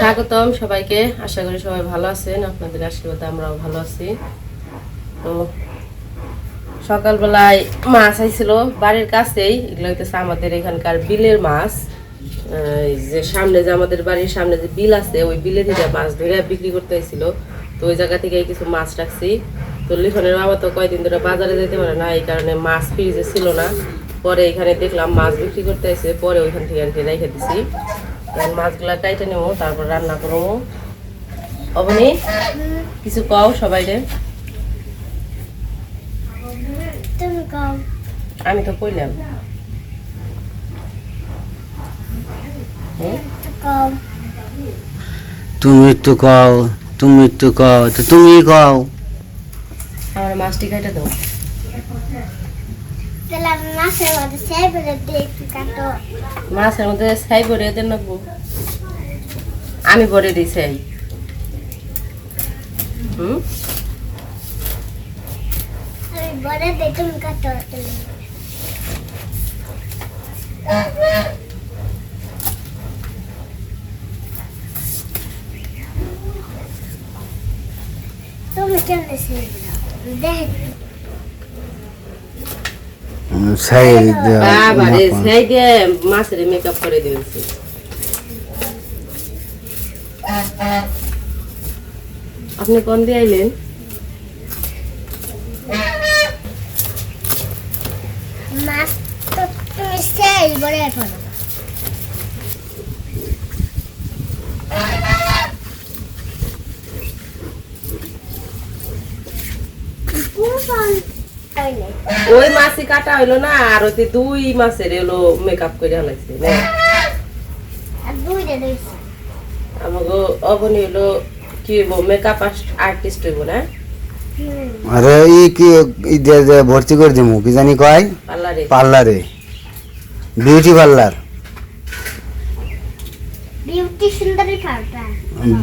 স্বাগতম সবাইকে। আশা করি সবাই ভালো আছেন, আপনাদের আশীর্বাদে আমরাও ভালো আছি। তো সকালবেলায় মাছ আইছিল বাড়ির কাছেই, এগুলো হইতেছে আমাদের এখানকার বিলের মাছ। এই যে সামনে যে আমাদের বাড়ির সামনে যে বিল আছে, ওই বিলে থেকে মাছ ধরে বিক্রি করতে হয়েছিল। তো ওই জায়গা থেকে কিছু মাছ রাখছি। তো লিখনের বাবা তো কয়দিন ধরে বাজারে যেতে পারে না, এই কারণে মাছ ফ্রিজে ছিল না। পরে এখানে দেখলাম মাছ বিক্রি করতে এসে, পরে ওইখান থেকে আর কি রেখে দিছি। মাছগুলা কাইটে নেব, তারপর রান্না করবো। অবনি কিছু কও সবাই রে। আমি তো কইলাম তুমি তো কও, তুমি তো কও, তো তুমি কও। আমার মাছটি কাইটে দাও। মাছের মধ্যে ছাই ভরে দেন না, আমি ভরে দিই ছাই। ছাই দিয়ে মাছের মেকআপ করে দিয়েছি। আপনি কোন দিয়ে আইলেন? মাছ তো তুমি সেই বড় এখন ওই মাছই কাটা হইলো না, আর ওই দুই মাছের এলো মেকআপ করে হালাইছে। আমাকে অবনি হইলো কি মেকআপ আর্টিস্ট হইব না। আরে ই কি ভর্তি করে দিমু কি জানি কয় পার্লারে, বিউটি পার্লার,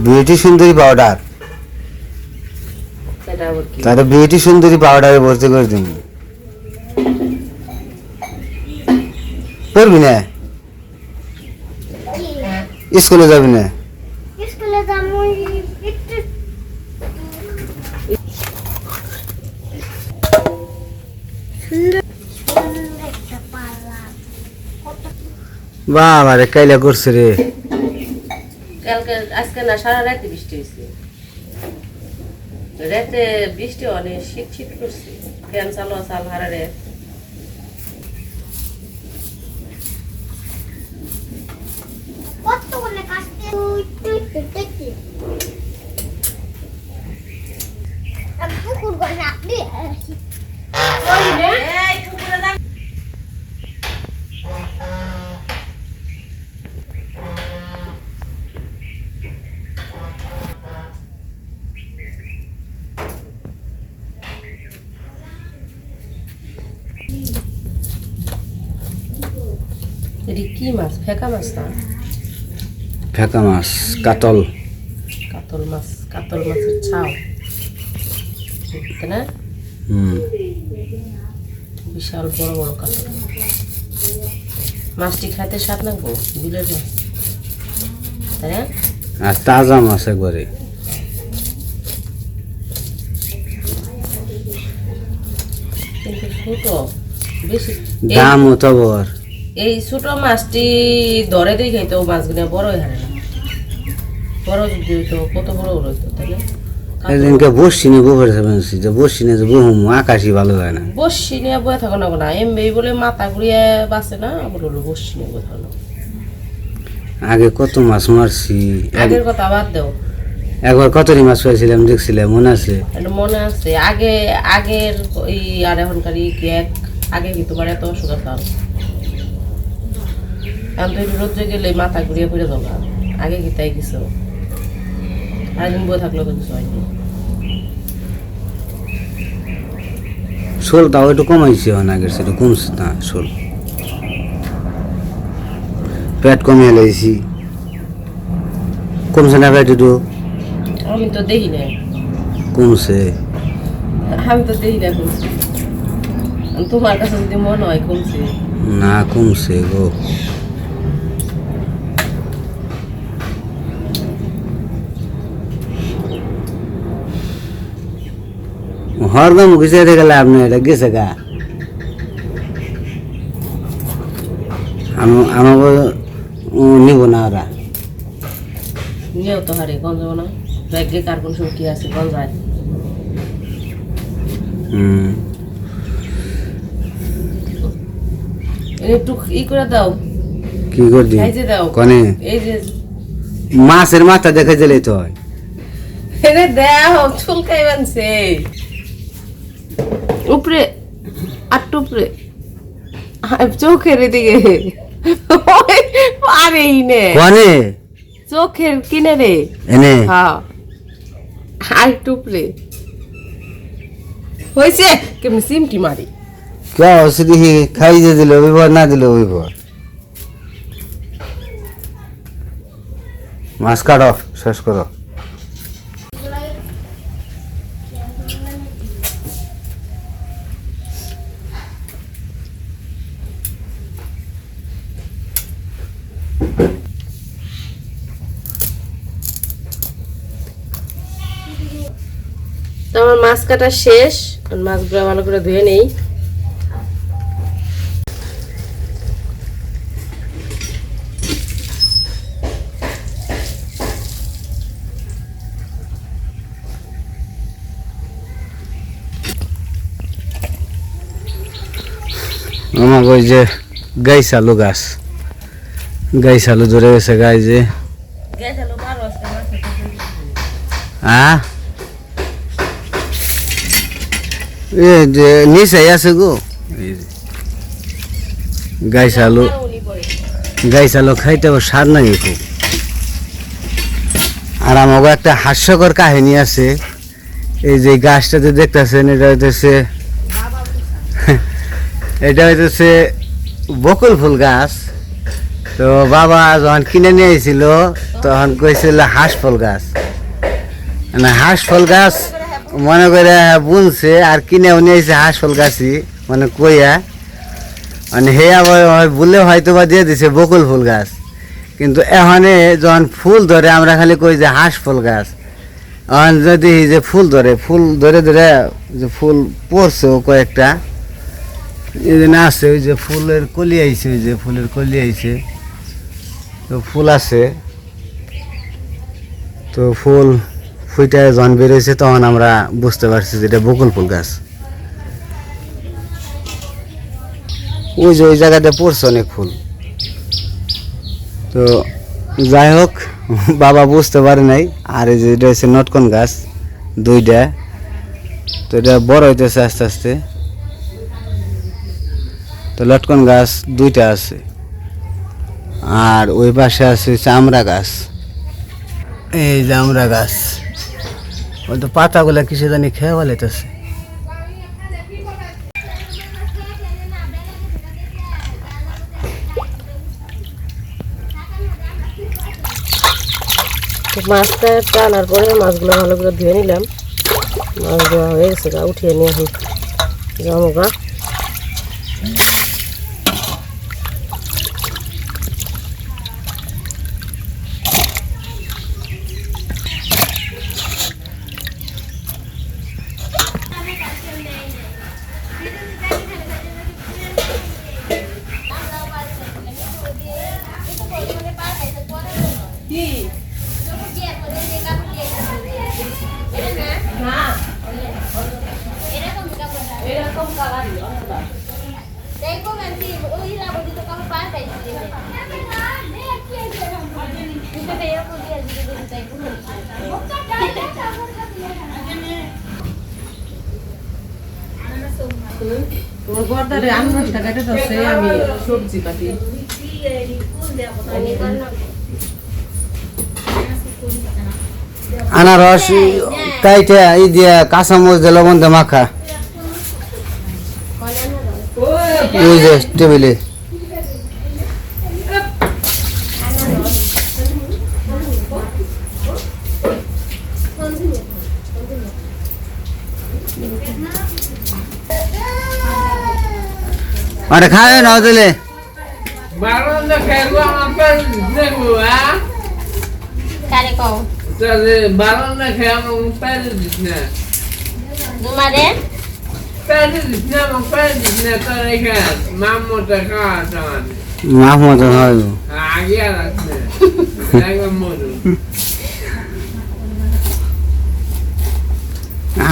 বিউটি সুন্দরী পাউডার। তাহলে বিউটি সুন্দরী পাউডারে ভর্তি করে দিমু। পড়বি না? স্কুলে যাবি না? স্কুলে যাবো একটু বাবা রে কাইলা করছে রে। কালকে আজকে না সারা রাতে বৃষ্টি হয়েছে, রাতে বৃষ্টি অনেক শীত শীত করছে। ফ্যান চালো চাল হারারে। কি মাছ? ফেকা মাছ না, ফেকা মাছ, কাতল। কাতল মাছ, কাতল মাছের ছাও না। বিশাল বড় বড় কাতল মাছটি খাইতে স্বাদ লাগবো, বিলের মাছ তাই না? আর তাজা মাছ একবারে। কিন্তু ছোট বেশি দাম তো বড়। এই ছোট মাছটি ধরে দিয়ে খাইতো, মাছগুলো বড় হয় না। বড় যদি হইতো কত বড় বড় হইতো, তাই না? এদিনকে বসছি নিয়ে গোবর বসছি, যে বসছি নিয়ে যে বহুম আকাশই ভালো হয় না। বসছি নিয়ে বয়ে থাকো না না, এমবি বলে মাথা ঘুরিয়ে বাঁচে না, আবার হলো বসছি নিয়ে বয়ে থাকো। আগে কত মাছ মারছি, আগের কথা বাদ দাও। একবার কতরি মাছ পাইছিলাম দেখছিলাম, মনে আছে? মনে আছে আগে, আগের ওই আর এখনকার এক আগে কি তোমার এত অসুখ আছে? এখন তো একটু রোদ্রে গেলে মাথা ঘুরিয়ে ফিরে যাবো। আগে কি তাই কিছু আরেকদিন বই থাকলেও কিছু হয়নি। শোল তাও একটু কমাইছে, আগের সেটা কমছে না শোল। পেট কমিয়ে লাইছি, কমছে না পেট একটু? আমি তো দেখি না কমছে, আমি তো দেখি না কমছে। তোমার কাছে যদি মনে হয় কমছে, না কমছে গো। হরদম ঘুষে দেখে লাভ নেই, এটা গেছে গা। আমাকে নিব না ওরা। নিয়েও তো হারে গঞ্জাব না, ব্যাগে কার কোন সময় কি আছে গঞ্জায়। একটু ই করে দাও, কি করছি খাইতে দাও। কনে এই যে মাছের মাথা দেখে দিলেই তো হয়। এরে দাও, চুলকাই বানছে উপরে, আটটু উপরে চোখের এদিকে পারেই নে, কনে চোখের কিনে রে। এনে হ্যাঁ আর একটু উপরে হয়েছে। কেমনি সিমটি মারি কে হচ্ছে দেখি, খাইয়ে দিল বিপদ, না দিল বিপদ। মাছ কাটো, শেষ করো। তো আমার মাছ কাটা শেষ, মাছগুলো ভালো করে ধুয়ে নেই। আমাকে ওই যে গাইস আলু গাছ, গাইস আলু ধরে গেছে গাই যে। হ্যাঁ এ যে নিচে আছে গো, গাইস আলু, গাইস আলু খাইতে স্বাদ নাই খুব। আর আমাকে একটা হাস্যকর কাহিনী আছে। এই যে গাছটাতে দেখতেছেন, এটা হইতেছে এটা হইতেছে বকুল ফুল গাছ। তো বাবা যখন কিনে নিয়ে এসেছিল তখন কইছিল হাঁস ফল গাছ। মানে হাঁস ফল গাছ মনে করে বুনছে, আর কিনেও নিয়েছে হাঁস ফল গাছই মানে কইয়া, মানে হে আবার বলে হয়তো বা দিয়ে দিছে বকুল ফুল গাছ। কিন্তু এখানে যখন ফুল ধরে আমরা খালি কই যে হাঁস ফল গাছ। এখন যদি যে ফুল ধরে, ফুল ধরে ধরে যে ফুল পড়ছে ও কয়েকটা, এই যে আছে ওই যে ফুলের কলি আইছে, ওই যে ফুলের কলি আইছে, তো ফুল আছে। তো ফুল ফুইটা যখন বেরোয়েছে তখন আমরা বুঝতে পারছি যে এটা বকুল ফুল গাছ। ওই যে ওই জায়গাতে পড়ছে অনেক ফুল। তো যাই হোক, বাবা বুঝতে পারে নাই। আর এই যে এটা হচ্ছে নটকন গাছ দুইটা, তো এটা বড় হইতেছে আস্তে আস্তে। তো লটকন গাছ দুইটা আছে, আর ওই পাশে আছে চামড়া গাছ। এই জামড়া গাছ, ওই তো পাতাগুলা কিসে জানি খেয়ে বলেতেছে। মাছটা টানার পরে মাছগুলো ভালো করে ধুয়ে নিলাম। মাছ ধোয়া হয়ে গেছে, গা উঠিয়ে নিয়ে এখন যাবো গা। তোমার বর্দারে আনারসটা কেটে যাচ্ছে, আমি সবজি কাটি। আনারস কাইটে এই দিয়ে কাঁচামরিচ দিয়ে লবণ দিয়ে মাখা, এই যে টেবিলে। আরে খাবে না দিলে Baranda খেলবো আমার দেখবো হ্যাঁ কারে কও তাহলে বারান্দা খেয়ে আমার পেরে দিস না তোমারে Perdisne, man perdisne tar ikaz. Mammota kaatan. Mahmud হয় Agiyalasne. Lagam modu.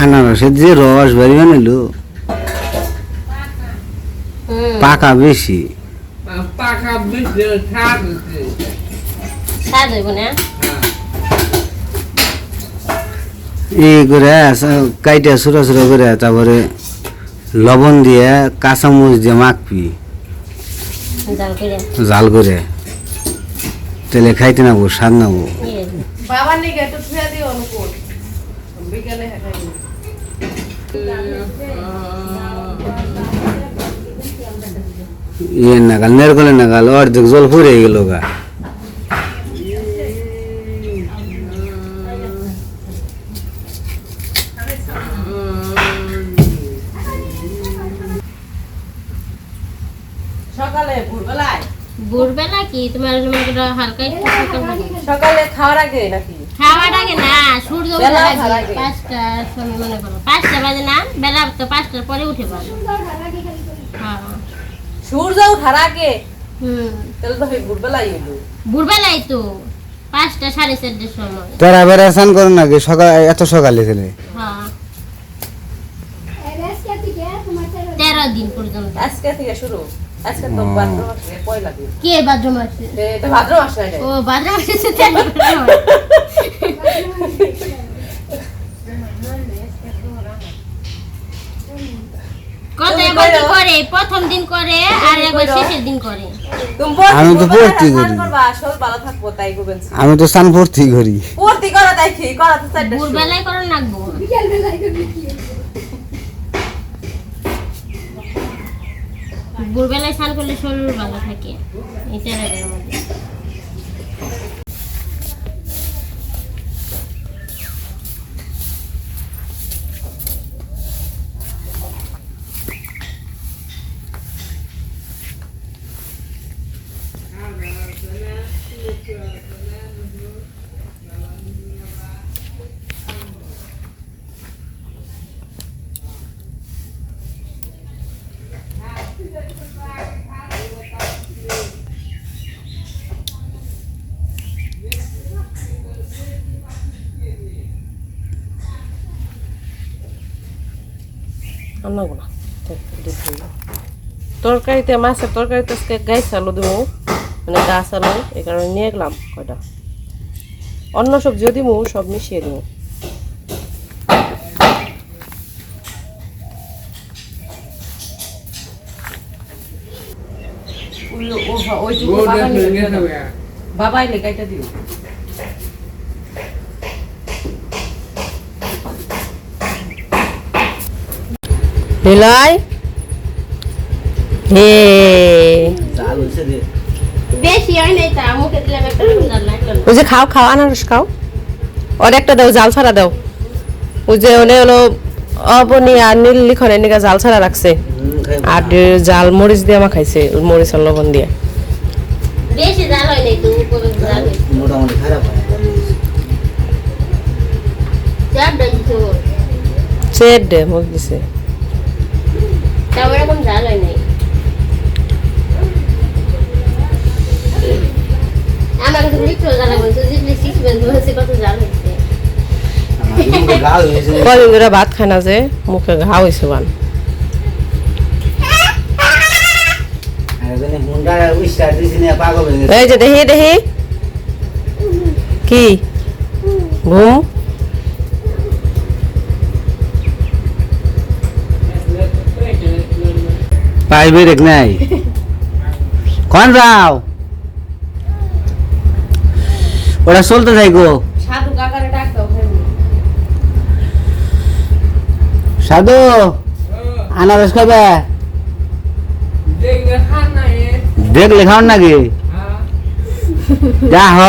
আনারসের যে রস বেরিয়ে বানাইলো পাকা বেশি Paka bidde tadse. স্বাদ হইব না এই করে কাইটা ছোট ছোট করে তারপরে লবণ দিয়ে কাঁচামরিচ দিয়ে মাখবি জাল করে জাল করে তেলে খাইতে নাবো স্বাদ নাবো বাবার নিকে একটু ছুঁয়া দিও অনুকূল বিকেলে খাইবো ইয়ে নাগাল নেরকলে নাগাল অর্ধেক জল ফুরে গেল গা সকালে ভোরবেলায় ভোরবেলা কি তোমার মনে করো হালকা একটু সকালবেলা। সকালে খাওয়ার আগে নাকি খাওয়ার আগে না সূর্য বেলা ওঠার ওঠার আগে আগে। 5টার সময় মনে করো 5টা বাজে না বেলা তো 5টার পরে উঠে পারো হ্যাঁ সূর্য ওঠার আগে হুম তাহলে তো ভোরবেলাই হইলো ভোরবেলাই তো 5টা 4:30টার সময় তোরা বেড়া স্নান করো নাকি সকাল এত সকালে ছেলে হ্যাঁ 13 দিন পর্যন্ত আজকে থেকে শুরু আজকে তো ভাদ্র মাসে পয়লা দিন কে ভাদ্র মাসে এটা ভাদ্র মাস না ও ভাদ্র মাসে 13 দিন হয়। কত এবার কি করে প্রথম দিন করে আর একবার শেষের দিন করে আমি তো পড়তে করি। আসল ভালো থাকবো তাই করবেন আমি তো স্নান ভর্তি করি পড়তে করা তাই কি করা তো চারটা ভোরবেলায় করার লাগবো ভোরবেলায় স্নান করলে শরীর ভালো থাকে এই তেরাদের মধ্যে আন্নাগুলো তরকারিতে মাছের তরকারিতে আজকে গাছ আলু দেবো মানে গাছ আলু এই কারণে নিয়ে গেলাম কয়টা অন্য সবজিও দিব সব মিশিয়ে দেবো বাবাই লেগাইটা দিও নিলয় হে বেশি হয় নাই তা মুখে দিলাম একটা জাল লাগলো ওই যে খাও খাও আনারস খাও ওর একটা দাও জাল ছাড়া দাও ওই যে ওনে হলো অবনি আর নীল লিখনের নিকা জাল ছাড়া রাখছে আর জাল মরিচ দিয়ে আমা খাইছে মরিচ আর লবণ দিয়ে বেশি জাল হয় নাই তো উপরে জাল হয়েছে মোটামুটি খারাপ চাপ দিছো চেট দে মুখ দিছে তাও এরকম জাল হয় নাই আমার কাছে লিখতে জাল বলছো জিতলে শিখবেন বলছে কত জাল হয়েছে কদিন ধরে ভাত খায় না যে মুখে ঘা হয়েছে বান এই যে দেখি দেখি কি ঘুম পাইবে রেখ নাই কোন যাও ওরা চলতে যাই গো সাধু কাকারে ডাক দাও সাধু আনারস খাবে দেখলে খাওয়ান নাকি যা হ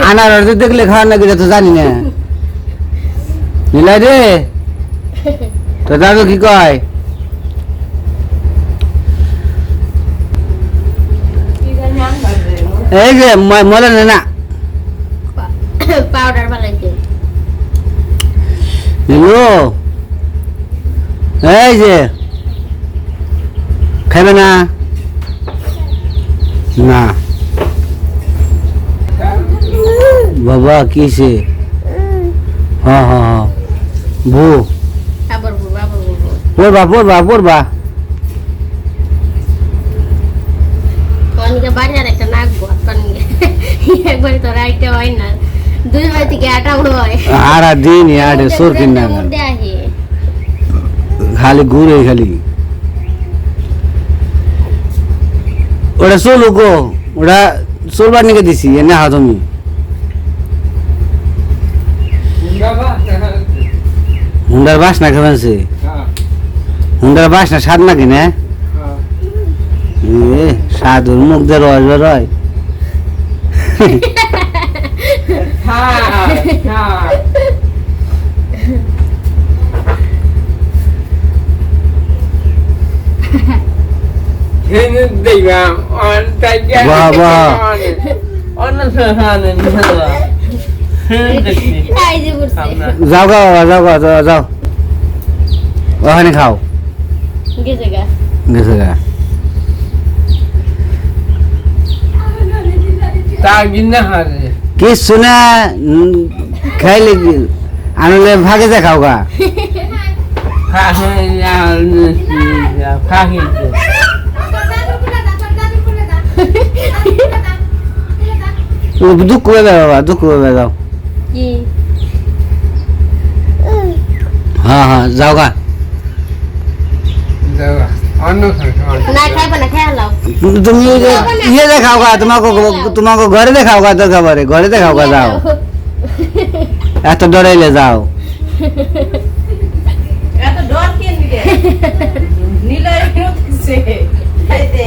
আনারস দেখলে খাওয়ান নাকি তো জানি না নিলাই রে তো দাদু কি কয় এই যে মলে না পাউডার বানাইতে নীলু এই যে খাইবে না না বাবা কিসে হ্যাঁ হ্যাঁ হ্যাঁ বু আবার বলবো আবার বলবো পড়বা পড়বা পড়বা কনিকে বাড়ি আর একটা নাক বট কনিকে একবারে তো রাইতে হয় না দুই বাড়ি থেকে আটা হয় আর দিন আর সোর কিনা মধ্যে আহে খালি ঘুরে খালি ওটা চলো গো ওটা চলবার নিকে দিছি এনে হা তুমি বাবা হুন্ডার বাস না খাবেন সে হুন্ডার বাস না স্বাদ নাকি না এ সাধুর মুখ দিয়ে রস বেরোয় দেখলাম বাহ, বাহ। অন্য সাহায্য এই যে বলছে যাও গা বাবা যাও গা যাও যাও ওখানে খাও গেছে গা গেছে গা তার গিন্না হারে কিচ্ছু না খাইলে আনলে ভাগে যা খাও গা দুঃখ হবে বাবা দুঃখ হবে যাও কি হ্যাঁ হ্যাঁ যাও গা অন্য না খাইবা না খেয়ে লাও তুমি ইয়ে দেখাও গা তোমাকে ঘরে দেখাও গা তো খাবারে ঘরে দেখাও গা যাও এত ডরাইলে যাও এত ডর কে নিলে নীলয় কেউ দিচ্ছে খাইতে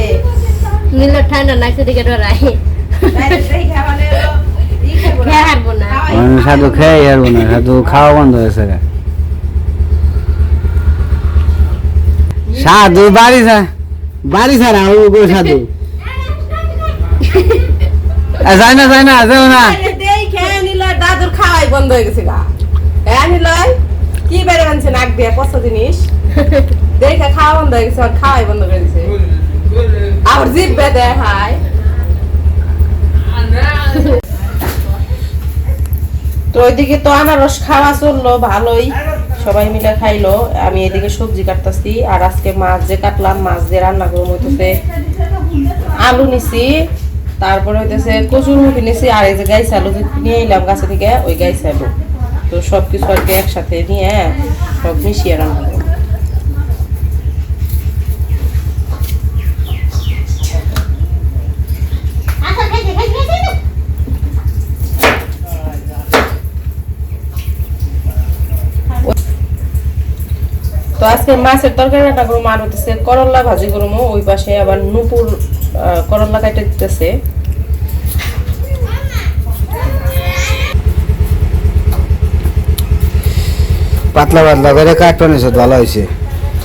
নীল ঠান্ডা নাকছে দিকে ডরাই খেয়ে হারবো না সাধু খেয়ে হারবো না সাধু খাওয়া বন্ধ হয়েছে গা সাধু বাড়ি ছাড়া ও গো সাধু যায় না যায় না যাও না খেয়ে নীলয় দাদুর খাওয়াই বন্ধ হয়ে গেছে গা হ্যাঁ নীলয় কি বেড়ে আনছে নাক দিয়ে কষ্ট জিনিস দেখে খাওয়া বন্ধ হয়ে গেছে আর খাওয়াই বন্ধ করে দিছে আবার জিভ বেঁধে হাই তো ওইদিকে তো আনারস খাওয়া চললো ভালোই সবাই মিলে খাইলো আমি এদিকে সবজি কাটতেছি আর আজকে মাছ যে কাটলাম মাছ দিয়ে রান্না করবো হইতেছে আলু নিছি তারপরে হইতেছে কচুরমুখী নিছি আর এই যে গাইছে আলু যে নিয়ে এলাম গাছে থেকে ওই গাইছে আলু তো সবকিছু আর কি একসাথে নিয়ে সব মিশিয়ে রান্না করবো আচ্ছা খাইছে খাইছে খাইছে তো আজকে মাছের তরকারি রান্না করবো আর হইতেছে করলা ভাজি করবো ওই পাশে আবার নুপুর করলা কাটে দিতেছে পাতলা পাতলা করে কাটন এসে ভালো হয়েছে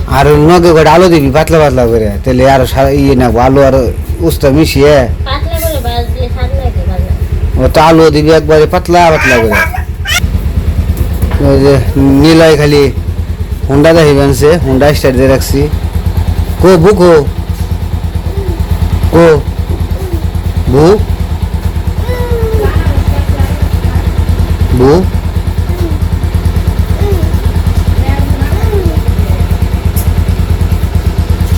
আর নগে করে আলু দিবি পাতলা পাতলা করে তাহলে আর ইয়ে না আলু আর উস্তা মিশিয়ে পাতলা করে বাজ দিয়ে স্বাদ লাগে ভালো ও তো আলু দিবি একবারে পাতলা পাতলা করে ওই যে নীলয় খালি হুন্ডা দেখি বানছে হুন্ডা স্টার্ট দিয়ে রাখছি কো বুকো কো বু বু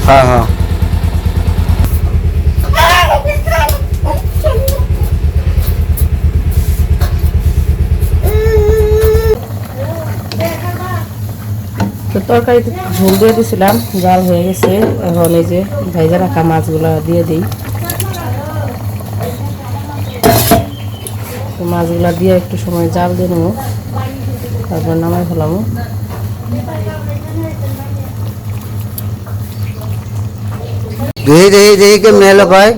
হ্যাঁ হ্যাঁ তো তরকারিতে ঝোল দিয়ে দিয়েছিলাম জাল হয়ে গেছে এখন এই যে ভাইজা রাখা মাছগুলো দিয়ে দিই তো মাছগুলো দিয়ে একটু সময় জাল দিয়ে নেবো তারপর নামাই ফেলামো দেখি কেমনে এলো কয়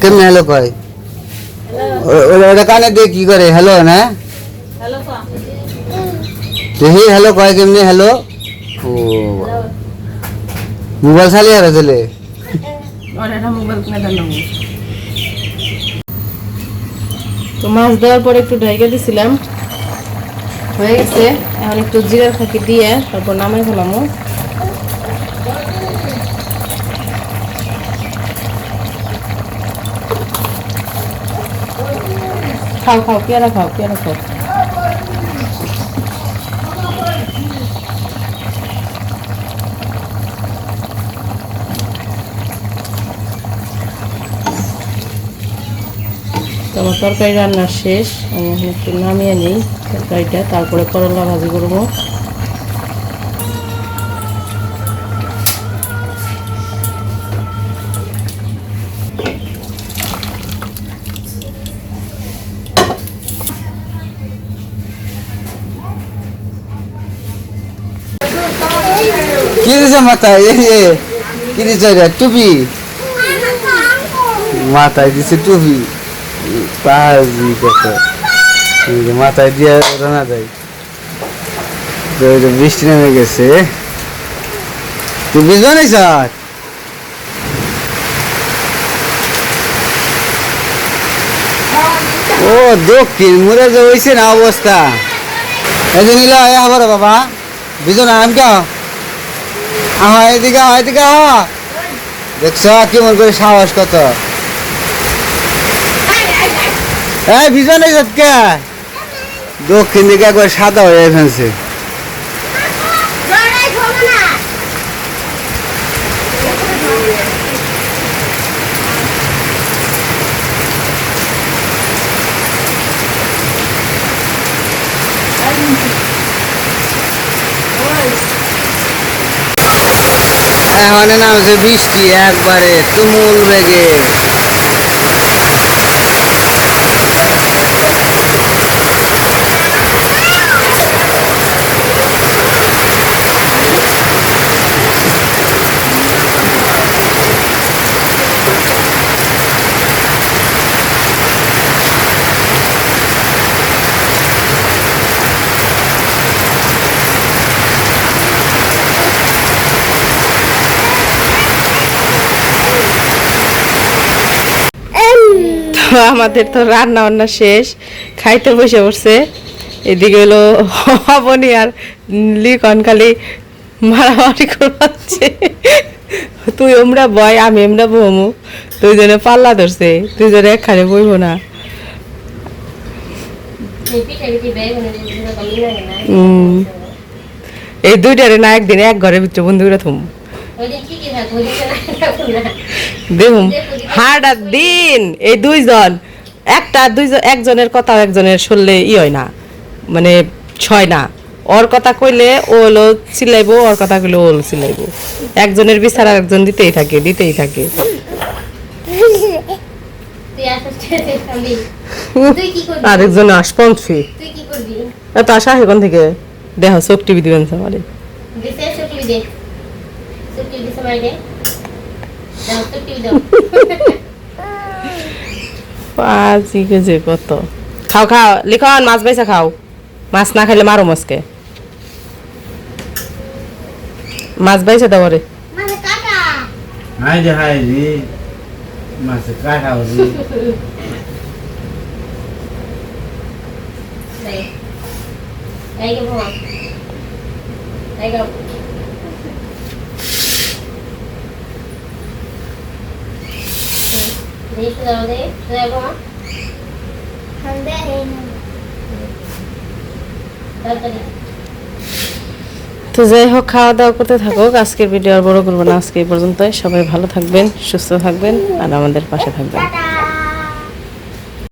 কেমনে এলো কয় ওটা কানে দিয়ে কি করে হ্যালো না দেখি হ্যালো কয় কেমনি হ্যালো ও মোবাইল চালিয়ে আর দিলে তো মাছ দেওয়ার পরে একটু ঢেকে দিছিলাম হয়ে গেছে, এখন একটু জিরার ফাঁকি দিয়ে তারপর নামাই ফেলামো। খাও খাও, পেয়ারা খাও, পেয়ারা খাও। আমার তরকারি রান্না শেষ, আমি এখন একটু নামিয়ে নিই তরকারিটা, তারপরে করলা ভাজি করবো। কি দিছে মাথায়? এই যে কি দিছে রে? টুপি মাথায় দিছে, টুপি পাজি দেখো, এই যে মাথায় দিয়ে রানা যায়। তো এই যে বৃষ্টি নেমে গেছে, তুই বুঝবে না স্যার? ও দক্ষিণ মুড়ে যে হয়েছে না অবস্থা, এই যে নিলা আবার বাবা বুঝো না আমি কে এদিকে এদিকে দেখছ কেমন করে সাহস কত। এই ভিজো নেই সবকে, দক্ষিণ দিকে একবার সাদা হয়ে ফেলছে। এখন নামছে বৃষ্টি একবারে তুমুল বেগে। তো আমাদের তো রান্না বান্না শেষ, খাইতে বসে পড়ছে। এদিকে হলো অবনী আর লিখন খালি মারামারি করছে, তুই আমরা বয় আমি আমরা বমু, দুইজনে পাল্লা ধরছে, দুইজনে একখানে বইব না। এই দুইটারে না একদিন এক ঘরের ভিতরে বন্ধু করে থুম দেখুন হার্ডার দিন। এই দুইজন একজনের কথা একজনের শুনলে হয় না, মানে ছয় না। ওর কথা কইলে ও হলো চিল্লাইবো, ওর কথা কইলে ও হলো চিল্লাইবো। একজনের বিচার আর একজন দিতেই থাকে। আরেকজন আসপন্সি এত আসা এখন থেকে দেখো চোখ টিভি দিবেন আমারে। কত খাও খাও লিখন, মাছ বাইসা খাও, মাছ না খাইলে মারো মাছকে, মাছ বাইসা দাও রে। হাই রে মাছ কাটাও রে। তো যাই হোক, খাওয়া দাওয়া করতে থাকুক। আজকের ভিডিও আর বড় করবো না, আজকে এই পর্যন্ত। সবাই ভালো থাকবেন, সুস্থ থাকবেন আর আমাদের পাশে থাকবেন।